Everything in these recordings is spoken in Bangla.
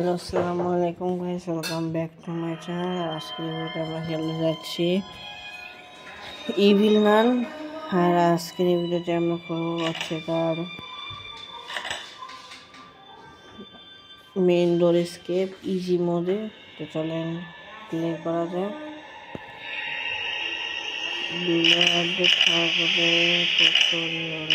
আসসালামু আলাইকুম guys, welcome back to my channel. আজকে ভিডিওটা আমরা খেলতে যাচ্ছি ইভিল নান। আর আজকের এই ভিডিওতে আমরা করবো হচ্ছে তার মেইন ডোর এসকেপ ইজি মোডে। তো চলেন প্লে করা যাক। বিলো আপডেট থাকবে টিউটোরিয়াল।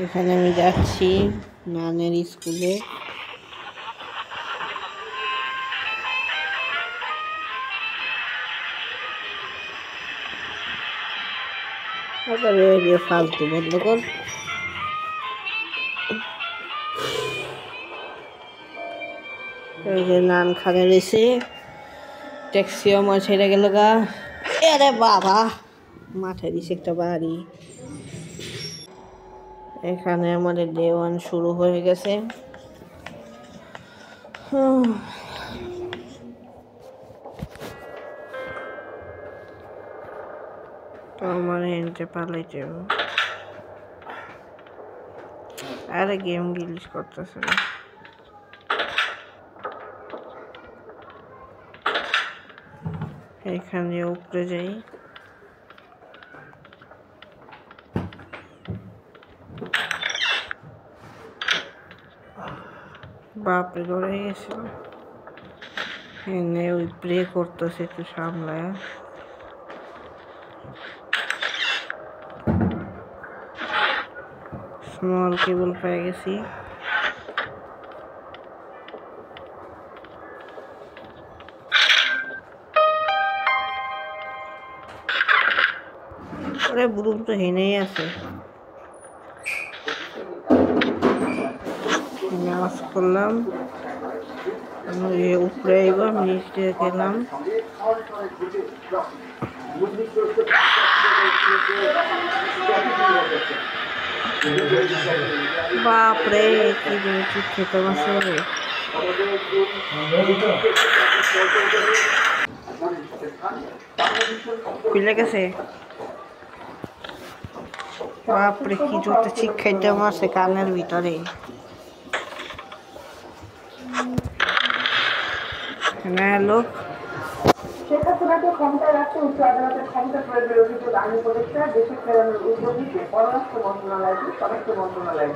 এখানে আমি যাচ্ছি নানের স্কুলে। ফালতু বন্ধ কর। নান খানে রয়েছে, ট্যাক্সিও আমার ছেড়ে গেল গা। আরে বাবা, মাথায় দিছে একটা বাড়ি। এখানে আমাদের ডে 1 শুরু হয়ে গেছে। তো আমার হেনতে পালাইতে হবে। আরে গেম গিলিশ করতেছে না। এখানে উপরে যাই। বাপরে ধরে গেছিল। এনে ওই প্রে করতেছে, একটু সামলায়। স্মল কেবল পেয়ে গেছি। আরে বুড়ুম তো হেনেই আছে। নামাজ করলাম, উপরে এবার নিচে গেলাম। বাপরে কি বলছি, খেতে মাসে খুলে গেছে। বাপরে কি জোরতে শিক্ষাইতে মারছে কানের ভিতরে। লোক শেখ হাসিনাকে ক্ষমতায় রাখতে উচ্চ আদালতের ক্ষমতা প্রয়োগের অভিযোগ আইনি উপদেষ্টা দেশে ফেরানোর উদ্যোগ নিতে পররাষ্ট্র মন্ত্রণালয়কে স্বরাষ্ট্র মন্ত্রণালয়ের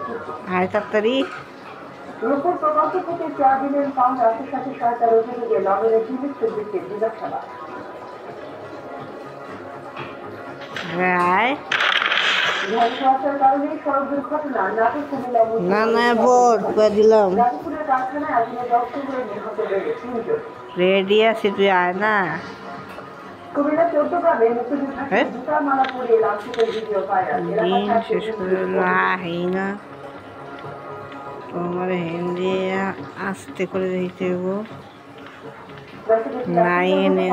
আয় তাড়াতাড়ি। রূপপুর প্রকল্প থেকে 4 বিলিয়ন পাউন্ড আন্তর্জাতিক সহায়তার অভিযোগে লন্ডনের টিভি স্টুডিওতে জিজ্ঞাসাবাদ। ধ্বংসের কারণে সড়ক দুর্ঘটনা নাটক কুমিল্লা দিলাম। গাজীপুরের কারখানায় আগুনে দগ্ধ হয়ে নিহত হয়ে 3 জন। রেডি আছি, তুই আয় না। কুমিল্লা 14 গ্রামে মুক্তিযোদ্ধাকে জুতার মালা পরিয়ে লাঞ্ছিতের ভিডিও ভাইরাল। দিন শেষ করে না তোমার হিন্দি আস্তে করে দিতে হবো। নাই এনে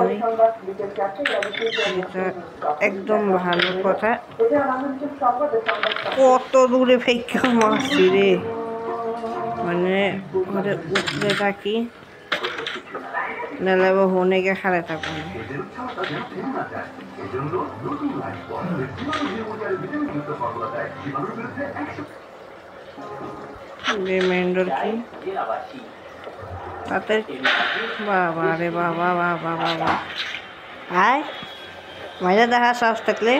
একদম ভালো কথা। কত দূরে ফেঁকে মারছি রে, মানে উঠলে থাকি নাহলে হনে গিয়ে খারে থাকবো না। মেন্ডর কি তাতে বাবা রে বাবা বাবা বাবা। আয় মজা দেখা সাহস থাকলে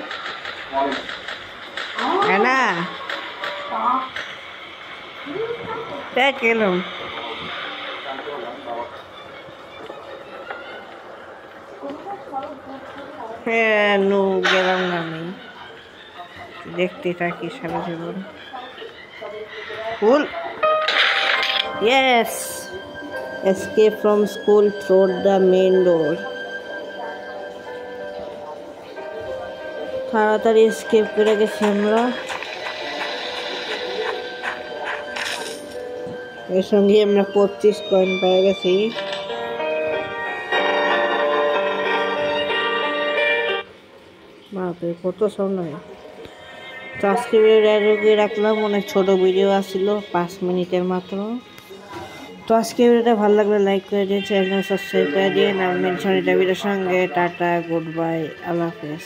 না গেলাম। হ্যাঁ নু গেলাম না, আমি দেখতে থাকি সারা জীবন। ফুল yes, escape from school through the main door. তাড়াতাড়ি escape করে গেছি আমরা। এর সঙ্গে আমরা 25 কয়েন পেয়ে গেছি। বাপরে কত সামনে। তো আজকে ভিডিওটা রাখলাম, অনেক ছোট ভিডিও আসছিল 5 মিনিটের মাত্র। তো আজকে ভিডিওটা ভালো লাগলে লাইক করে দিন, চ্যানেল সাবস্ক্রাইব করে দিন। আর মেনশন এটা ভিডিওর সঙ্গে টাটা, গুড বাই, আল্লাহ হাফেজ।